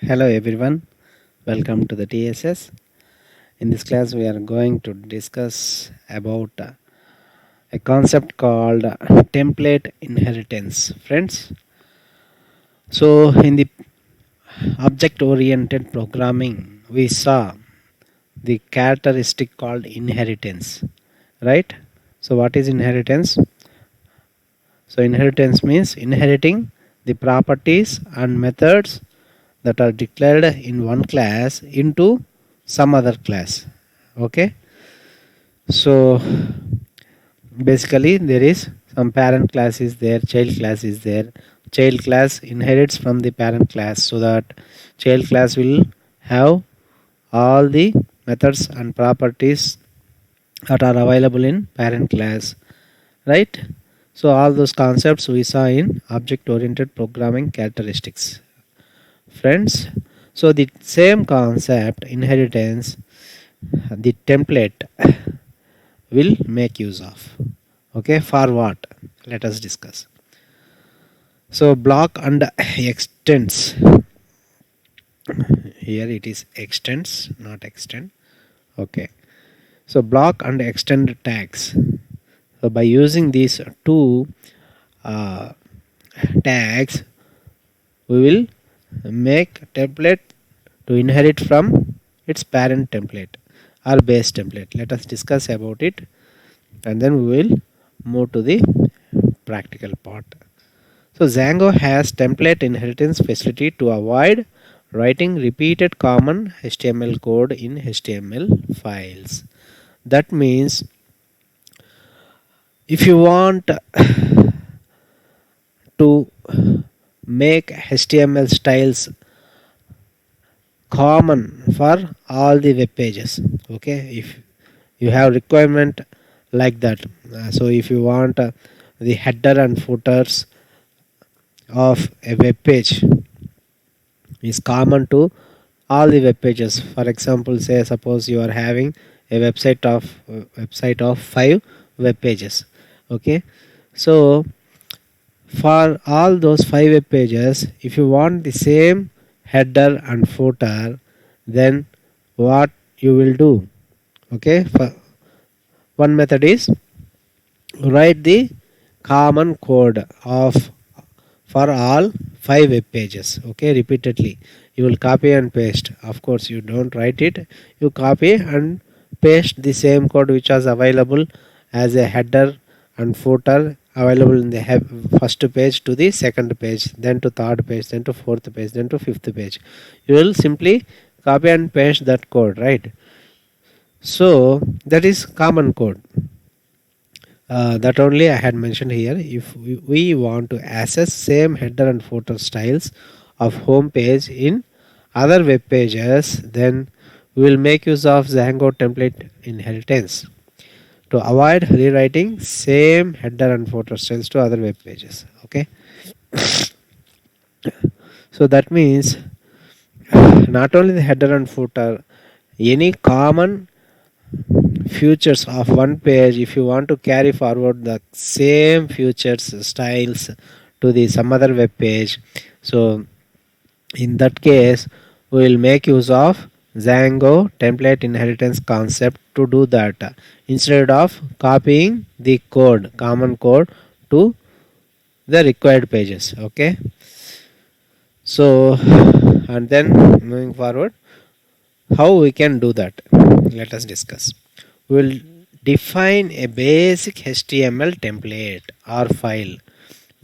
Hello everyone, welcome to the TSS. In this class we are going to discuss about a concept called template inheritance. Friends, so in the object oriented programming we saw the characteristic called inheritance, right? So what is inheritance? So inheritance means inheriting the properties and methods that are declared in one class into some other class. Okay, so basically there is some parent class is there, child class is there. Child class inherits from the parent class, so that child class will have all the methods and properties that are available in parent class, right? So all those concepts we saw in object oriented programming characteristics, friends. So the same concept inheritance, the template will make use of. Okay, for what? Let us discuss. So block and extends. Here it is extends, not extend. Okay. So block and extend tags. So by using these two uh, tags, we will make template to inherit from its parent template or base template. Let us discuss about it, and then we will move to the practical part. So Django has template inheritance facility to avoid writing repeated common HTML code in HTML files. That means if you want to make HTML styles common for all the web pages, okay, if you have requirement like that, so if you want the header and footers of a web page is common to all the web pages. For example, say suppose you are having a website of 5 web pages, okay. So for all those 5 web pages, if you want the same header and footer, then what you will do? Okay, for one method is write the common code of for all 5 web pages, okay, repeatedly. You will copy and paste. Of course, you don't write it, you copy and paste the same code which was available as a header and footer available in the first page to the second page, then to third page, then to fourth page, then to fifth page. You will simply copy and paste that code, right? So that is common code. That only I had mentioned here. If we want to access same header and footer styles of home page in other web pages, then we will make use of Django template inheritance to avoid rewriting same header and footer styles to other web pages. Okay, so that means not only the header and footer, any common features of one page, if you want to carry forward the same features styles to the some other web page, so in that case we will make use of Django template inheritance concept to do that, instead of copying the code, common code, to the required pages. Okay, so and then moving forward, how we can do that, let us discuss. We will define a basic HTML template or file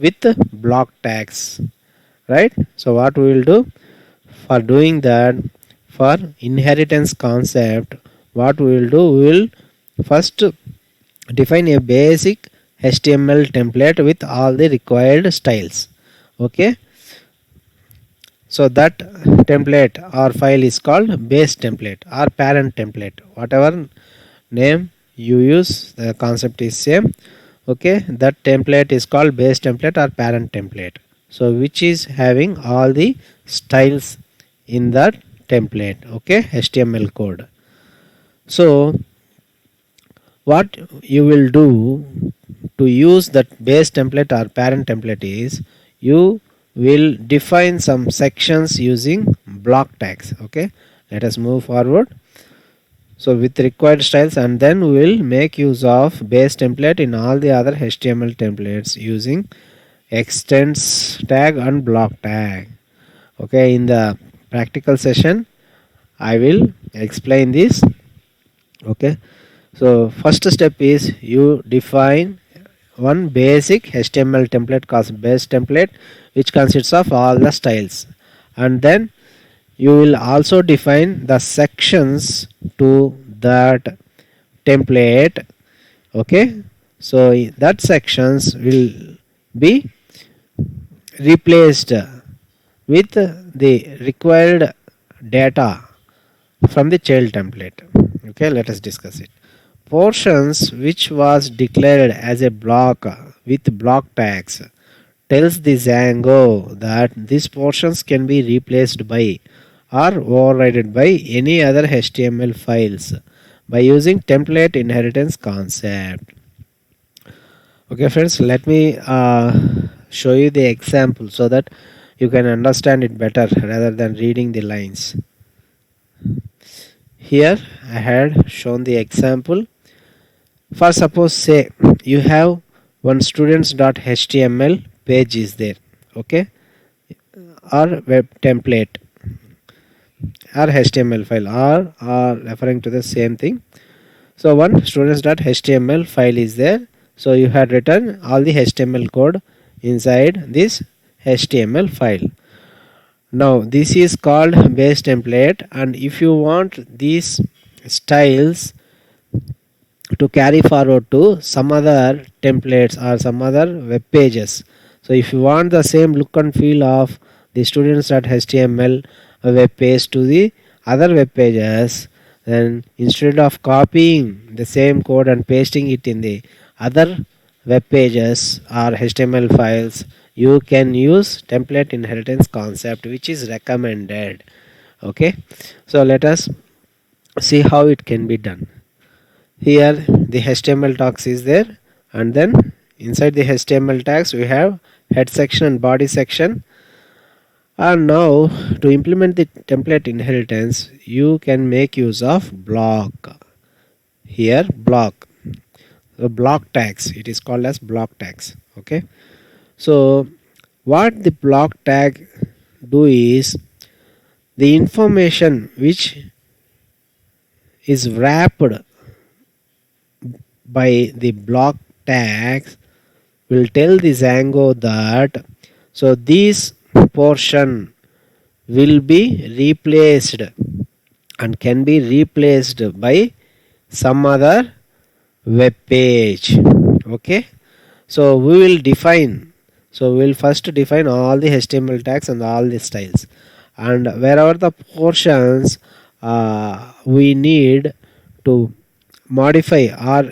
with block tags, right? So what we will do for doing that, for inheritance concept, what we will do, we will first define a basic HTML template with all the required styles. Okay, so that template or file is called base template or parent template, whatever name you use, the concept is same. Okay, that template is called base template or parent template, so which is having all the styles in that template, okay, HTML code. So what you will do to use that base template or parent template is you will define some sections using block tags. Okay, let us move forward. So with required styles, and then we will make use of base template in all the other HTML templates using extends tag and block tag. Okay, in the practical session I will explain this. Okay, so first step is you define one basic HTML template called base template, which consists of all the styles, and then you will also define the sections to that template. Okay, so that sections will be replaced with the required data from the child template. Okay, let us discuss it. Portions which was declared as a block with block tags tells the Django that these portions can be replaced by or overridden by any other HTML files by using template inheritance concept. Okay friends, let me show you the example so that you can understand it better rather than reading the lines. Here I had shown the example. For suppose say you have one students.html page is there, okay, or web template or HTML file or referring to the same thing. So one students.html file is there. So you had written all the HTML code inside this HTML file. Now this is called base template, and if you want these styles to carry forward to some other templates or some other web pages, so if you want the same look and feel of the students.html web page to the other web pages, then instead of copying the same code and pasting it in the other web pages or HTML files, you can use template inheritance concept, which is recommended. Okay, so let us see how it can be done. Here the HTML tags is there, and then inside the HTML tags we have head section and body section. And now to implement the template inheritance, you can make use of block. Here block, the block tags, it is called as block tags. Okay, so what the block tag do is the information which is wrapped by the block tags will tell the Django that so this portion will be replaced and can be replaced by some other web page. Okay, so we will define, so we will first define all the HTML tags and all the styles, and wherever the portions we need to modify or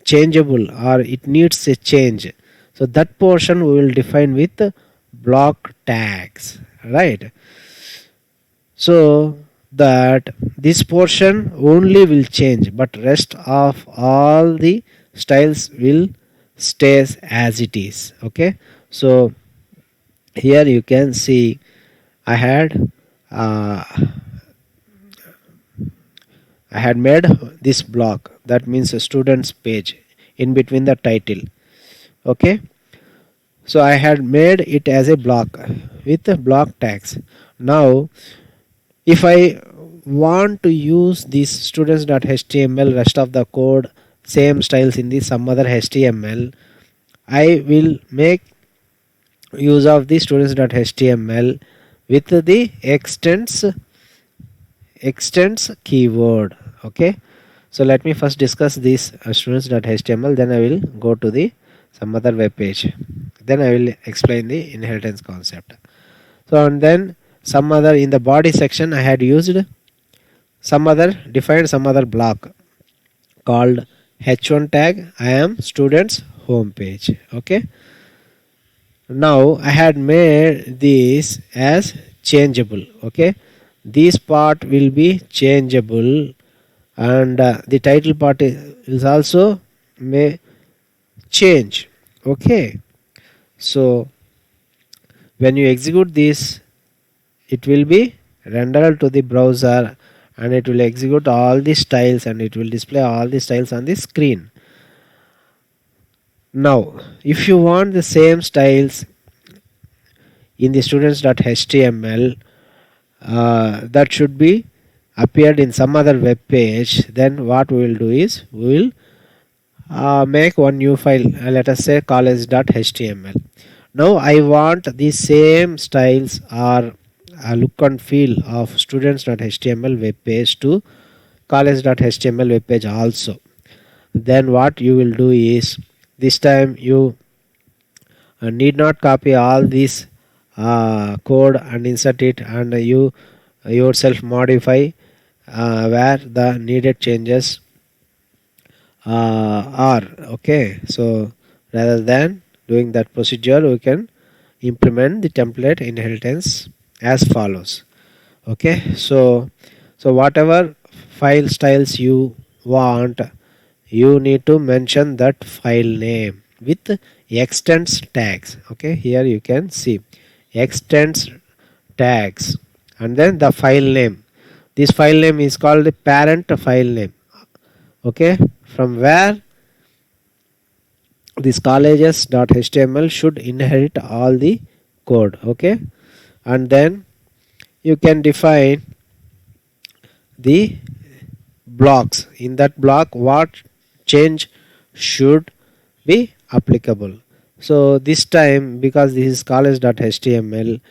changeable or it needs a change, so that portion we will define with block tags, right? So that this portion only will change, but rest of all the styles will stays as it is. Okay, so here you can see I had made this block, that means a student's page in between the title. Okay, so I had made it as a block with the block tags. Now if I want to use this students.html rest of the code same styles in the some other HTML, I will make use of the students.html with the extends keyword. Okay, so let me first discuss this students.html, then I will go to the some other web page, then I will explain the inheritance concept. So and then some other in the body section I had used some other defined some other block called h1 tag. I am students home page. Okay, now I had made this as changeable. Okay, this part will be changeable, and the title part is also may change. Okay, so when you execute this, it will be render to the browser, and it will execute all the styles and it will display all the styles on the screen. Now if you want the same styles in the students.html that should be appeared in some other web page, then what we will do is we will make one new file, let us say college.html. Now I want the same styles or look and feel of students.html web page to college.html web page also. Then what you will do is, this time you need not copy all this code and insert it, and you yourself modify where the needed changes are. Okay, so rather than doing that procedure, we can implement the template inheritance as follows. Okay, so whatever file styles you want, you need to mention that file name with extends tags. Okay, here you can see extends tags, and then the file name. This file name is called the parent file name. Okay, from where this colleges.html should inherit all the code. Okay, and then you can define the blocks. In that block, what change should be applicable. So this time, because this is college.html,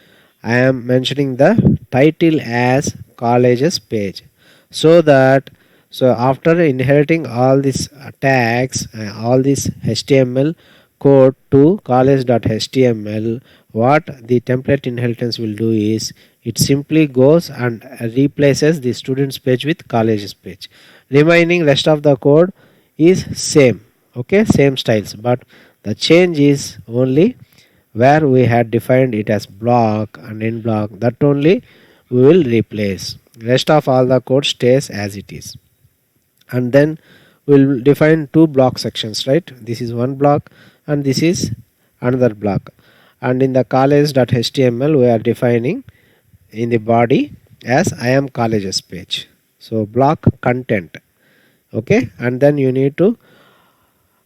I am mentioning the title as colleges page, so that so after inheriting all these tags, all this html code to college.html, what the template inheritance will do is it simply goes and replaces the students page with colleges page. Remaining rest of the code is same. Okay, same styles, but the change is only where we had defined it as block and end block, that only we will replace. Rest of all the code stays as it is. And then we'll define two block sections, right? This is one block and this is another block. And in the college.html, we are defining in the body as I am colleges page. So block content. Okay, and then you need to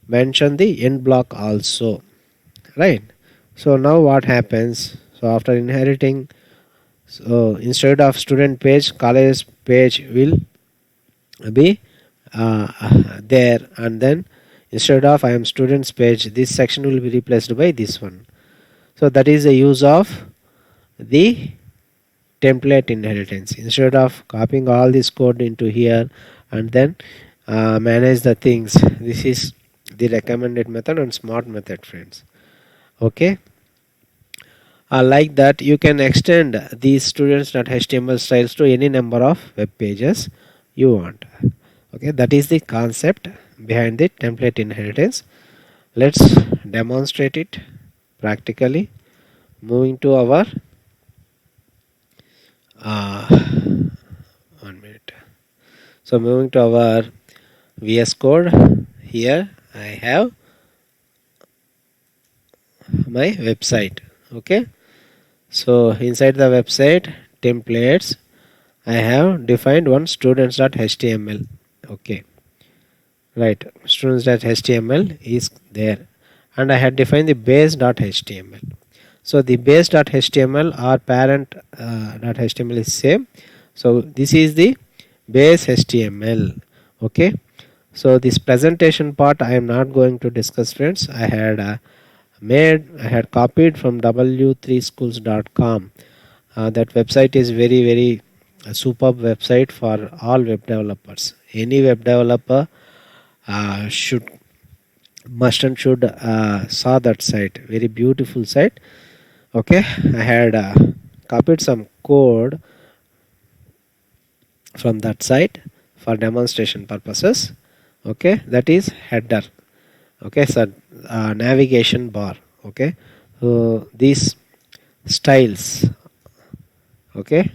mention the end block also, right? So now what happens? So after inheriting, so instead of student page, college page will be there, and then instead of I am students page, this section will be replaced by this one. So that is the use of the template inheritance. Instead of copying all this code into here and then manage the things, this is the recommended method and smart method, friends. Okay, like that you can extend these students.html styles to any number of web pages you want. Okay, that is the concept behind the template inheritance. Let's demonstrate it practically. Moving to our 1 minute. So moving to our VS Code, here I have my website. Okay, so inside the website templates, I have defined one students.html. Okay, right, students.html is there, and I had defined the base.html. So the base.html or parent.html is same. So this is the base HTML. Okay, so this presentation part I am not going to discuss, friends. I had copied from w3schools.com. That website is very superb website for all web developers. Any web developer should must and should saw that site. Very beautiful site. Okay, I had copied some code from that site for demonstration purposes. Okay, that is header. Okay, so navigation bar. Okay, so these styles, okay,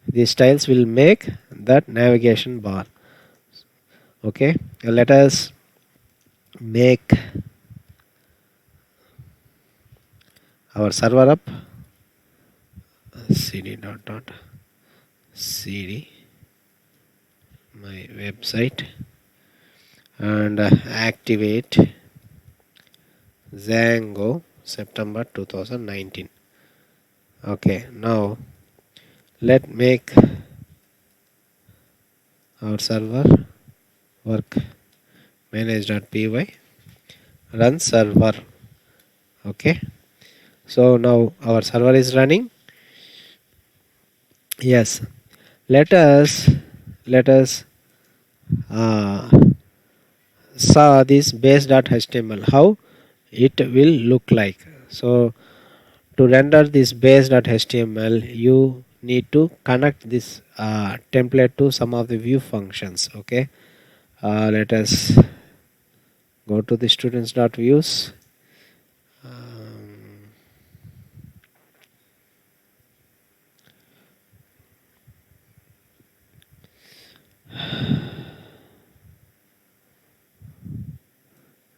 these styles will make that navigation bar. Okay, let us make our server up cd dot. cd my website and activate Django September 2019. Okay, now let make our server work manage.py run server. Okay, so now our server is running. Yes, let us uh, saw this base.html how it will look like. So to render this base.html you need to connect this template to some of the view functions. Okay, let us go to the students.views. um,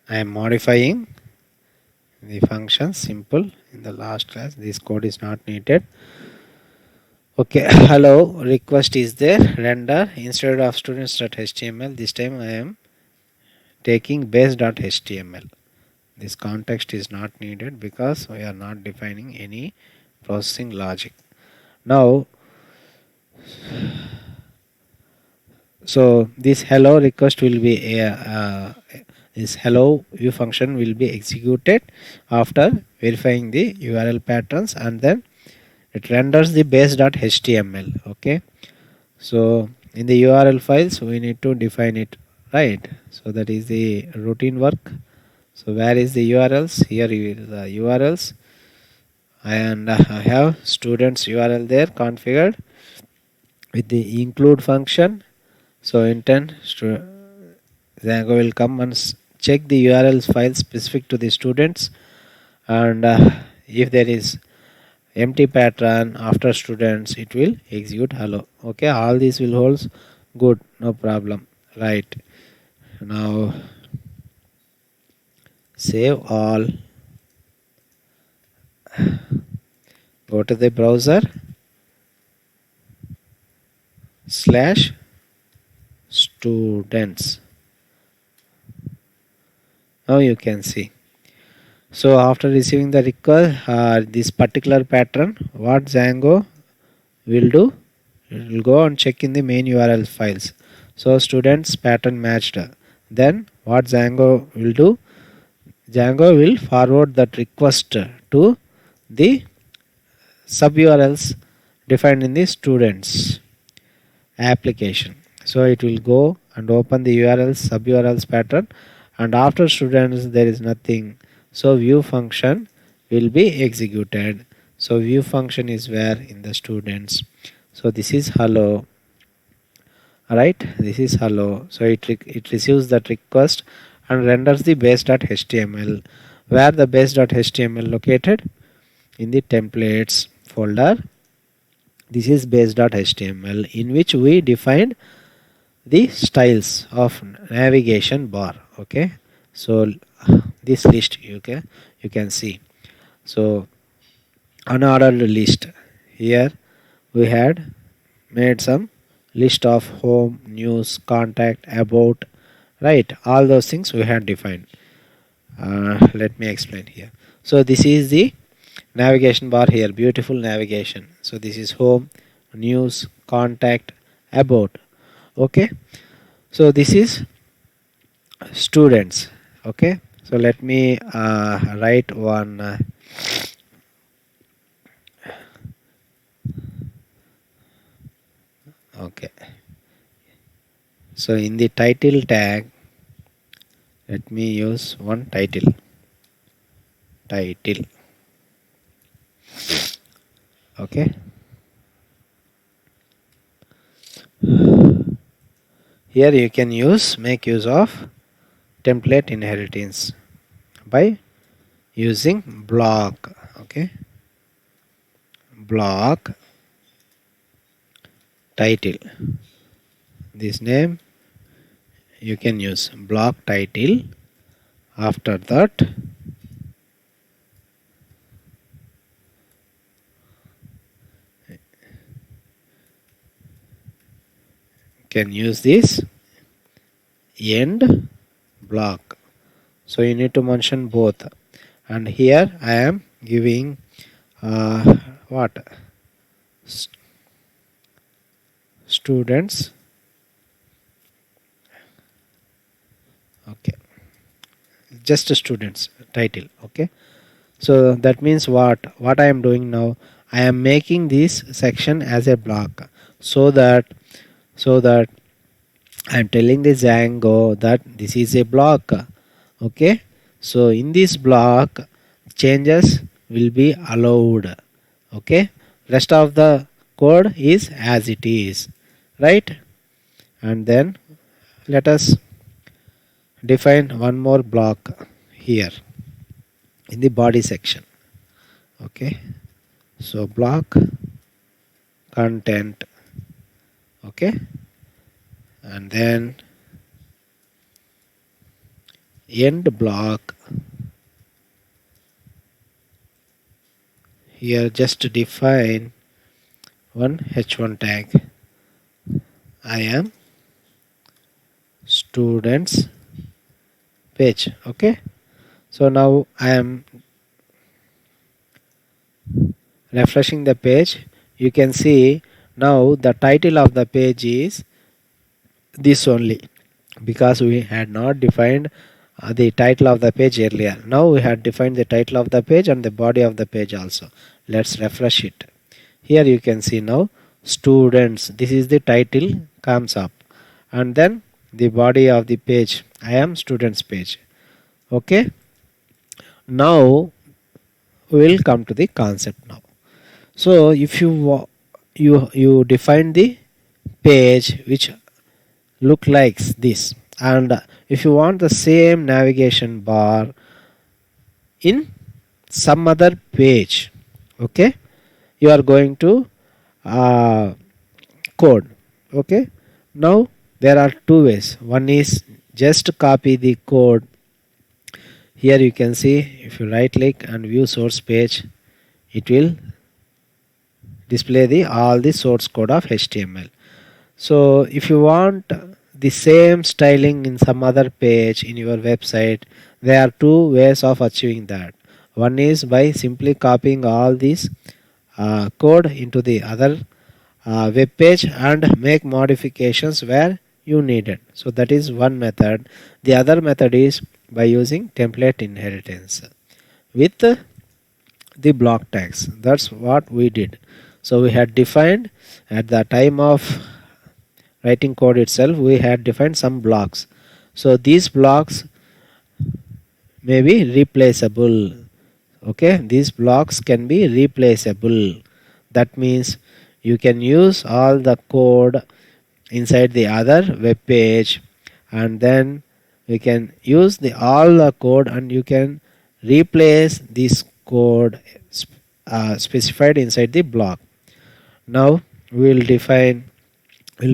I am modifying the function simple in the last class. This code is not needed. Okay, hello request is there, render instead of students.html. This time I am taking base.html. This context is not needed because we are not defining any processing logic. Now, so this hello request will be this hello view function will be executed after verifying the URL patterns, and then it renders the base.html. Okay, so in the URL files we need to define it, right? So that is the routine work. So where is the URLs? Here is the URLs, and I have students URL there configured with the include function. So intent Django will come and check the URLs file specific to the students, and if there is empty pattern after students it will execute hello. Okay, all these will hold good, no problem, right? Now save all, go to the browser slash students. Now you can see. So after receiving the request, this particular pattern, what Django will do, it will go and check in the main URL files. So students pattern matched. Then what Django will do, Django will forward that request to the sub URLs defined in the students application. So it will go and open the URLs sub URLs pattern, and after students there is nothing. So view function will be executed. So view function is where in the students. So this is hello, right? This is hello. So it receives that request and renders the base.html. Where the base.html located? In the templates folder. This is base.html in which we defined the styles of navigation bar. Okay, so this list you can see. So unordered list, here we had made some list of home, news, contact, about, right? All those things we had defined. Let me explain here. So this is the navigation bar here, beautiful navigation. So this is home, news, contact, about. Okay, so this is students. Okay, so let me write one okay, so in the title tag let me use one title. Okay, here you can make use of template inheritance by using block. Okay, block title, this name you can use block title. After that can use this end block. So you need to mention both. And here I am giving what students. Okay, just students title. Okay, so that means what I am doing now, I am making this section as a block, so that I am telling the Django that this is a block. Okay, so in this block changes will be allowed. Okay, rest of the code is as it is, right? And then let us define one more block here in the body section. Okay, so block content. Okay, and then end block. Here just define one h1 tag. I am students page. Okay, so now I am refreshing the page. You can see now the title of the page is this only, because we had not defined the title of the page earlier. Now we had defined the title of the page and the body of the page also. Let's refresh it. Here you can see now students, this is the title comes up, and then the body of the page, I am students page. Okay, now we will come to the concept now. So if you define the page which look like this, and if you want the same navigation bar in some other page, okay, you are going to code. Okay, now there are two ways. One is just copy the code. Here you can see, if you right click and view source page, it will display the all the source code of HTML. So if you want the same styling in some other page in your website, there are two ways of achieving that. One is by simply copying all this code into the other web page and make modifications where you need it. So that is one method. The other method is by using template inheritance with the block tags. That's what we did. So we had defined at the time of writing code itself, we had defined some blocks. So these blocks may be replaceable. Okay, these blocks can be replaceable. That means you can use all the code inside the other web page, and then you can use the all the code and you can replace this code specified inside the block. Now we will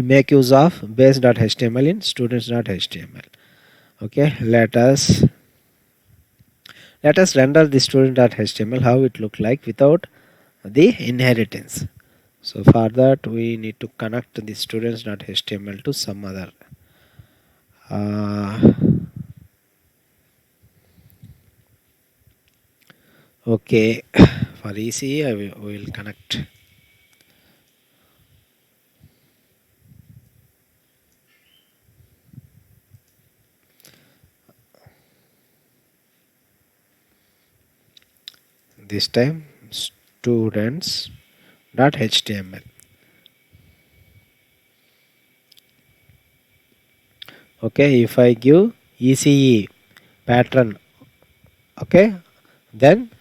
make use of base.html in students.html. Okay, let us render the student.html how it look like without the inheritance. So for that we need to connect the students.html to some other okay, for ECE we will connect this time students.html. Okay, if I give ECE pattern, okay, then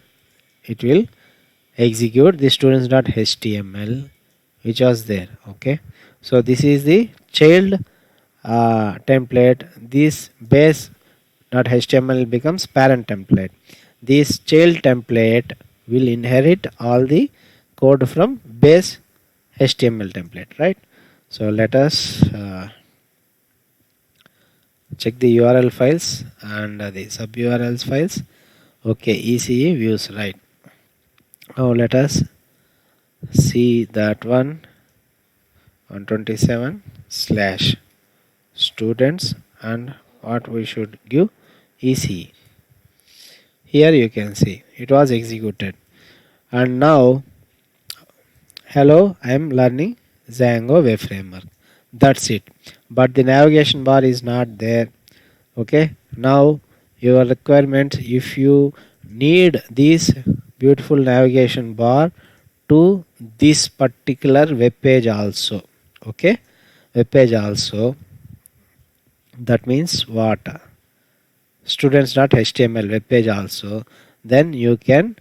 it will execute the students.html which was there. Okay, so this is the child template. This base.html becomes parent template. This child template will inherit all the code from base HTML template, right? So let us check the URL files and the sub URLs files. Okay, ECE views, right? Now let us see that one 127 slash students, and what we should give ECE. Here you can see it was executed. And now, hello, I am learning Django web framework. That's it. But the navigation bar is not there. Okay. Now your requirement, if you need this beautiful navigation bar to this particular web page also. Okay. Web page also. That means what? Students.html web page also. Then you can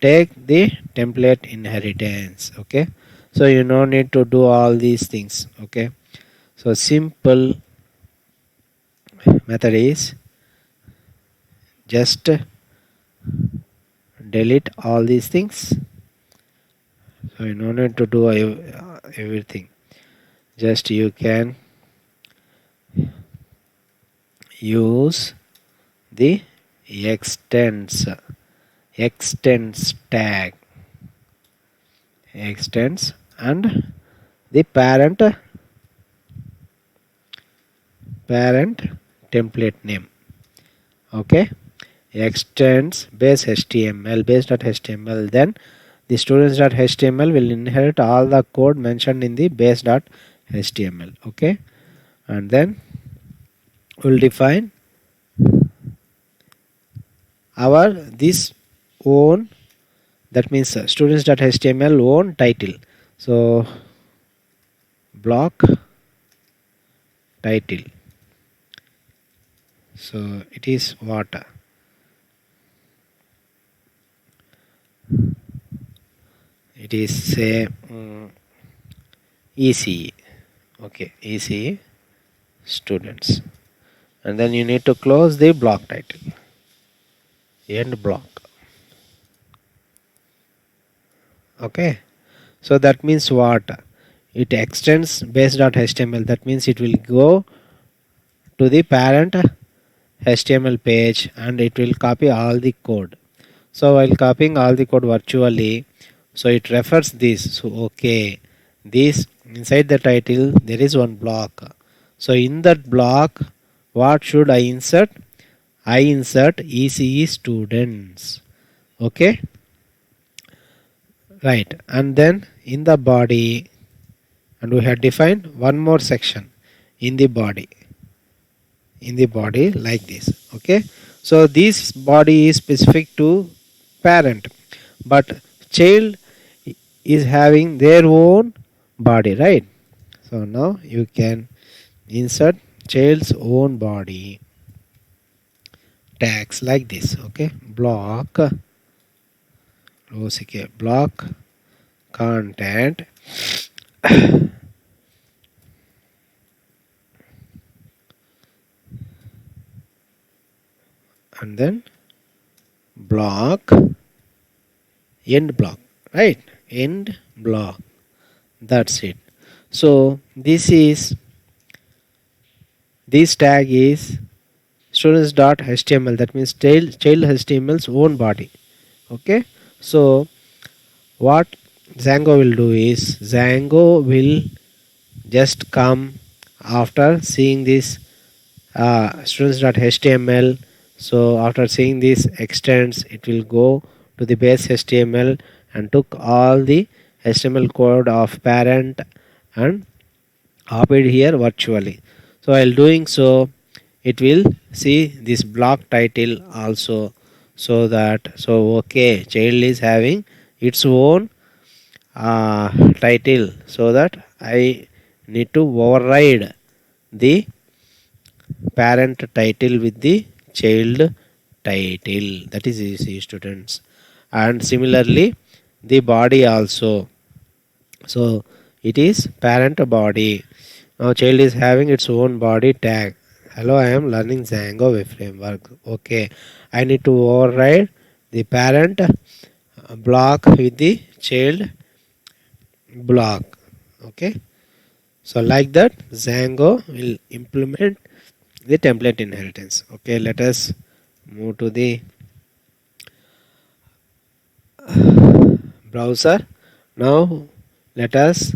take the template inheritance. Okay, so you no need to do all these things. Okay, so simple method is just delete all these things. So you no need to do everything. Just you can use the extends tag, extends, and the parent template name. Okay, extends base HTML, base.html. Then the students.html will inherit all the code mentioned in the base.html. Okay, and then we'll define our this own, that means students.html own title. So block title. So it is what? It is say ECE. Okay, ECE students. And then you need to close the block title. End block. Okay, so that means what? It extends base.html. That means it will go to the parent HTML page and it will copy all the code. So while copying all the code virtually, so it refers this. So okay, this inside the title there is one block. So in that block, what should I insert? I insert ECE students. Okay, right. And then in the body, and we have defined one more section in the body. In the body like this. Okay, so this body is specific to parent, but child is having their own body, right? So now you can insert child's own body tags like this. Okay, block block content and then block end block, right? End block. That's it. So this tag is students.html. That means child HTML's own body. Okay, so what Django will do is Django will just come after seeing this students.html. So after seeing this extends, it will go to the base HTML and took all the HTML code of parent and copied here virtually. So while doing so, it will see this block title also. So okay, child is having its own title, so that I need to override the parent title with the child title, that is easy students. And similarly the body also, so it is parent body. Now child is having its own body tag. Hello, I am learning Django web framework. Okay, I need to override the parent block with the child block. Okay, so like that Django will implement the template inheritance. Okay, let us move to the browser. Now let us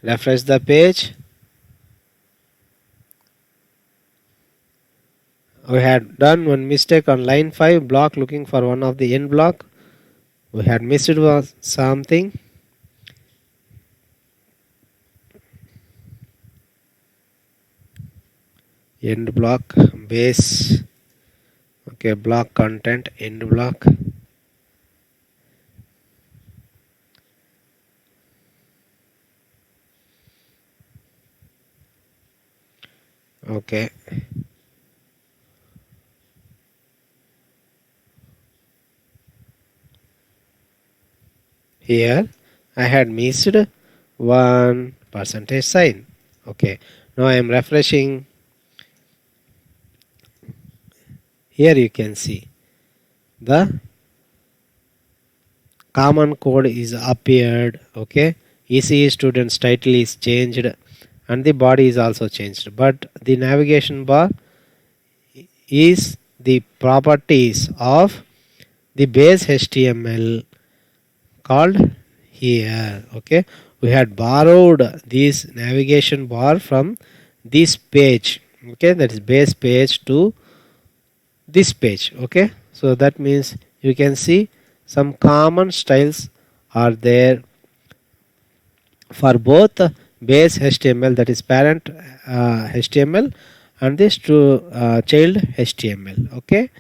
Refresh the page. We had done one mistake on line 5 block, looking for one of the end block. We had missed was something. End block base. Okay, block content end block. Okay, here I had missed one percentage sign. Okay, now I am refreshing. Here you can see the common code is appeared. Okay, ECE students title is changed and the body is also changed, but the navigation bar is the properties of the base HTML called here. Okay, we had borrowed this navigation bar from this page. Okay, that is base page to this page. Okay, so that means you can see some common styles are there for both base HTML, that is parent HTML, and this to child HTML. Okay,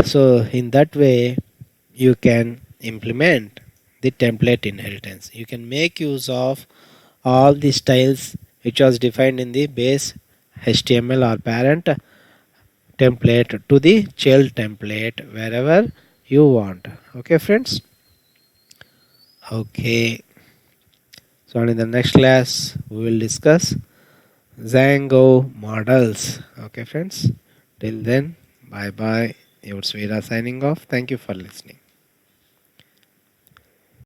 so in that way you can implement the template inheritance. You can make use of all the styles which was defined in the base HTML or parent template to the child template wherever you want. Okay friends. Okay, so in the next class we will discuss Django models. Okay friends, till then, bye bye. Your Svira signing off. Thank you for listening.